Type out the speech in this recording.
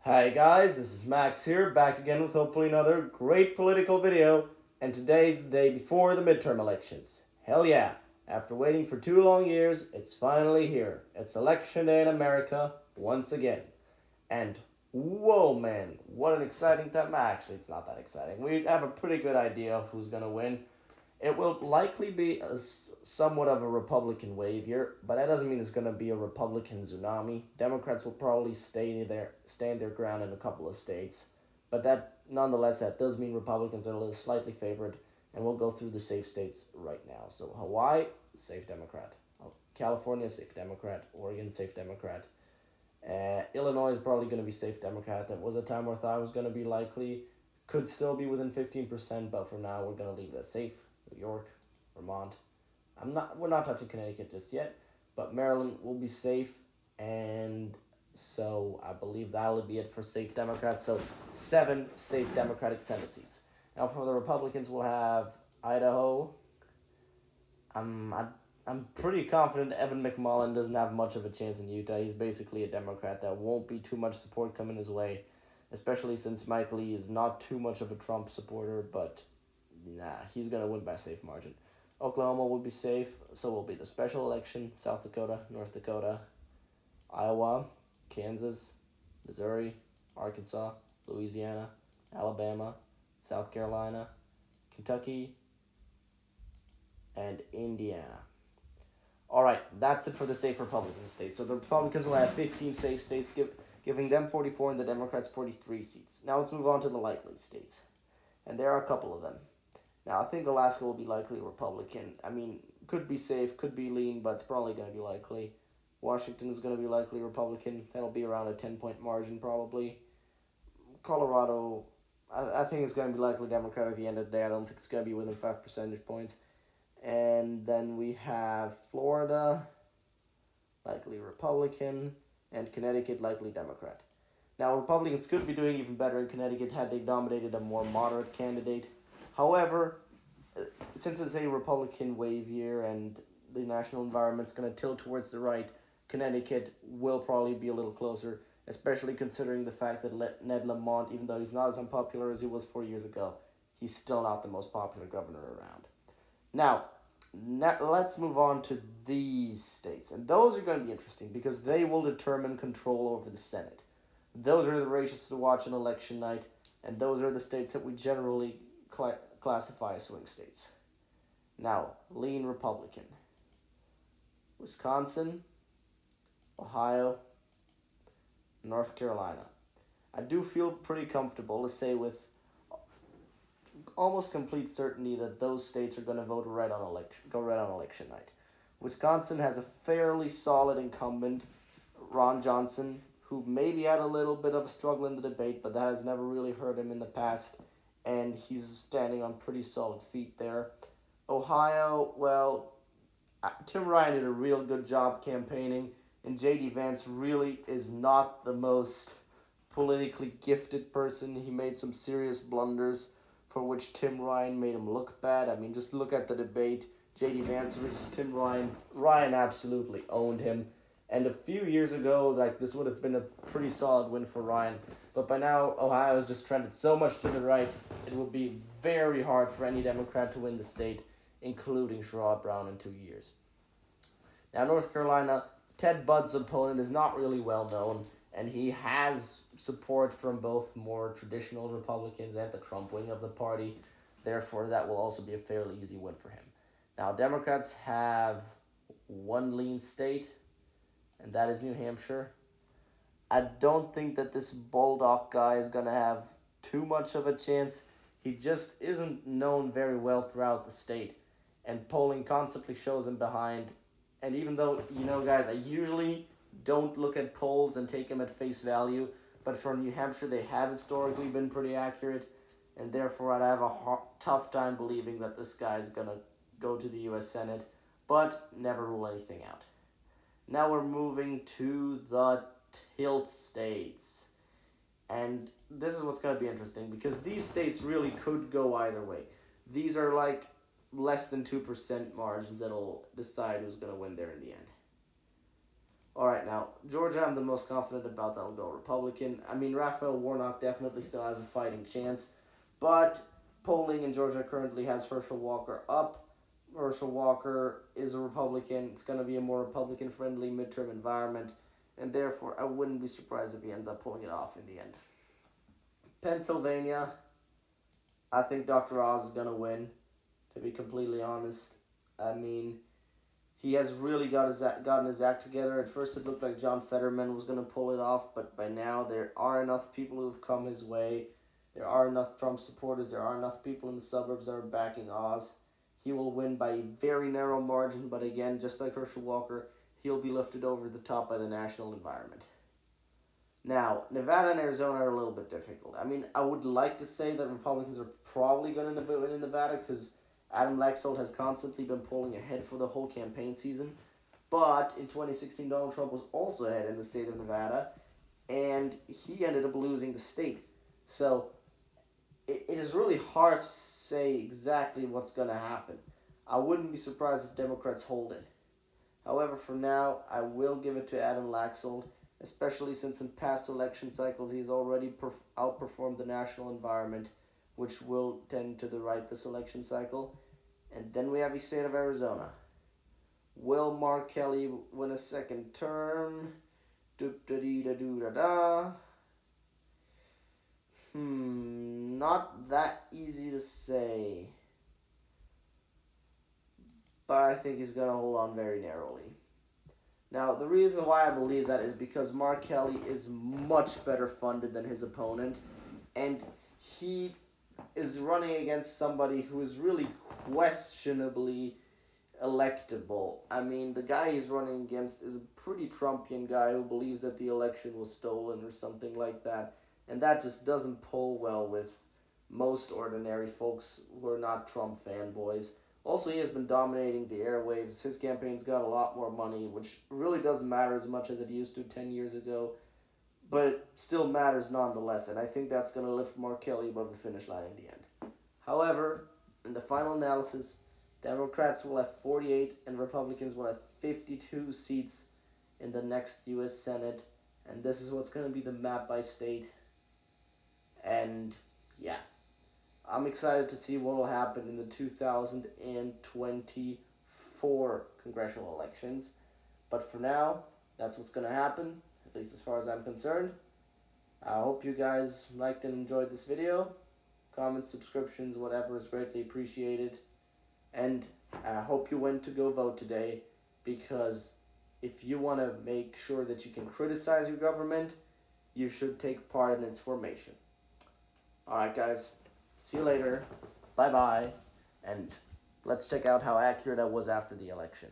Hi guys, this is Max here, back again with hopefully another great political video, and today's the day before the midterm elections. Hell yeah, after waiting for 2 long years, it's finally here. It's election day in America, once again. And whoa man, what an exciting time. Actually, it's not that exciting. We have a pretty good idea of who's gonna win. It will likely be somewhat of a Republican wave here, but that doesn't mean it's going to be a Republican tsunami. Democrats will probably stand their ground in a couple of states, but that does mean Republicans are a little slightly favored, and we'll go through the safe states right now. So Hawaii, safe Democrat. California, safe Democrat. Oregon, safe Democrat. Illinois is probably going to be safe Democrat. That was a time where I thought it was going to be likely. Could still be within 15%, but for now we're going to leave it as safe. New York, Vermont. We're not touching Connecticut just yet, but Maryland will be safe, and so I believe that'll be it for safe Democrats. So 7 safe Democratic Senate seats. Now for the Republicans, we'll have Idaho. I'm pretty confident Evan McMullin doesn't have much of a chance in Utah. He's basically a Democrat. That won't be too much support coming his way, especially since Mike Lee is not too much of a Trump supporter, but nah, he's going to win by a safe margin. Oklahoma will be safe, so will be the special election. South Dakota, North Dakota, Iowa, Kansas, Missouri, Arkansas, Louisiana, Alabama, South Carolina, Kentucky, and Indiana. All right, that's it for the safe Republican states. So the Republicans will have 15 safe states, giving them 44 and the Democrats 43 seats. Now let's move on to the likely states. And there are a couple of them. Now, I think Alaska will be likely Republican. I mean, could be safe, could be lean, but it's probably going to be likely. Washington is going to be likely Republican. That'll be around a 10-point margin, probably. Colorado, I think it's going to be likely Democrat at the end of the day. I don't think it's going to be within 5 percentage points. And then we have Florida, likely Republican, and Connecticut, likely Democrat. Now, Republicans could be doing even better in Connecticut had they nominated a more moderate candidate. However, since it's a Republican wave year and the national environment's going to tilt towards the right, Connecticut will probably be a little closer, especially considering the fact that Ned Lamont, even though he's not as unpopular as he was 4 years ago, he's still not the most popular governor around. Now, let's move on to these states. And those are going to be interesting because they will determine control over the Senate. Those are the races to watch on election night, and those are the states that we generally classify as swing states. Now, lean Republican. Wisconsin, Ohio, North Carolina. I do feel pretty comfortable to say with almost complete certainty that those states are going to go right on election night. Wisconsin has a fairly solid incumbent, Ron Johnson, who maybe had a little bit of a struggle in the debate, but that has never really hurt him in the past, and he's standing on pretty solid feet there. Ohio, well, Tim Ryan did a real good job campaigning, and J.D. Vance really is not the most politically gifted person. He made some serious blunders for which Tim Ryan made him look bad. I mean, just look at the debate. J.D. Vance versus Tim Ryan. Ryan absolutely owned him. And a few years ago, this would have been a pretty solid win for Ryan. But by now, Ohio has just trended so much to the right, it will be very hard for any Democrat to win the state, including Sherrod Brown in 2 years. Now, North Carolina, Ted Budd's opponent is not really well known, and he has support from both more traditional Republicans and the Trump wing of the party. Therefore, that will also be a fairly easy win for him. Now, Democrats have one lean state, and that is New Hampshire. I don't think that this Bulldog guy is going to have too much of a chance. He just isn't known very well throughout the state, and polling constantly shows him behind. And even though, guys, I usually don't look at polls and take them at face value, but for New Hampshire, they have historically been pretty accurate, and therefore I'd have a tough time believing that this guy is going to go to the U.S. Senate, but never rule anything out. Now we're moving to the tilt states. And this is what's going to be interesting, because these states really could go either way. These are like less than 2% margins that'll decide who's going to win there in the end. All right, now Georgia, I'm the most confident about. That'll go Republican. I mean, Raphael Warnock definitely still has a fighting chance, but polling in Georgia currently has Herschel Walker up. Herschel Walker is a Republican. It's going to be a more Republican-friendly midterm environment, and therefore I wouldn't be surprised if he ends up pulling it off in the end. Pennsylvania, I think Dr. Oz is going to win, to be completely honest. I mean, he has really gotten his act together. At first, it looked like John Fetterman was going to pull it off, but by now, there are enough people who have come his way. There are enough Trump supporters. There are enough people in the suburbs that are backing Oz. He will win by a very narrow margin, but again, just like Herschel Walker, he'll be lifted over the top by the national environment. Now, Nevada and Arizona are a little bit difficult. I mean, I would like to say that Republicans are probably going to win in Nevada because Adam Laxalt has constantly been pulling ahead for the whole campaign season. But in 2016, Donald Trump was also ahead in the state of Nevada, and he ended up losing the state. So it is really hard to say exactly what's going to happen. I wouldn't be surprised if Democrats hold it. However, for now, I will give it to Adam Laxalt, especially since in past election cycles he's already outperformed the national environment, which will tend to the right this election cycle. And then we have the state of Arizona. Will Mark Kelly win a second term? Do-da-dee-da-do-da-da. Not that easy to say. But I think he's going to hold on very narrowly. Now, the reason why I believe that is because Mark Kelly is much better funded than his opponent, and he is running against somebody who is really questionably electable. I mean, the guy he's running against is a pretty Trumpian guy who believes that the election was stolen or something like that, and that just doesn't pull well with most ordinary folks who are not Trump fanboys. Also, he has been dominating the airwaves. His campaign's got a lot more money, which really doesn't matter as much as it used to 10 years ago, but it still matters nonetheless, and I think that's going to lift Mark Kelly above the finish line in the end. However, in the final analysis, Democrats will have 48 and Republicans will have 52 seats in the next U.S. Senate, and this is what's going to be the map by state. And yeah, I'm excited to see what will happen in the 2024 congressional elections. But for now, that's what's going to happen, at least as far as I'm concerned. I hope you guys liked and enjoyed this video. Comments, subscriptions, whatever is greatly appreciated. And I hope you went to go vote today, because if you want to make sure that you can criticize your government, you should take part in its formation. Alright guys, see you later, bye bye, and let's check out how accurate I was after the election.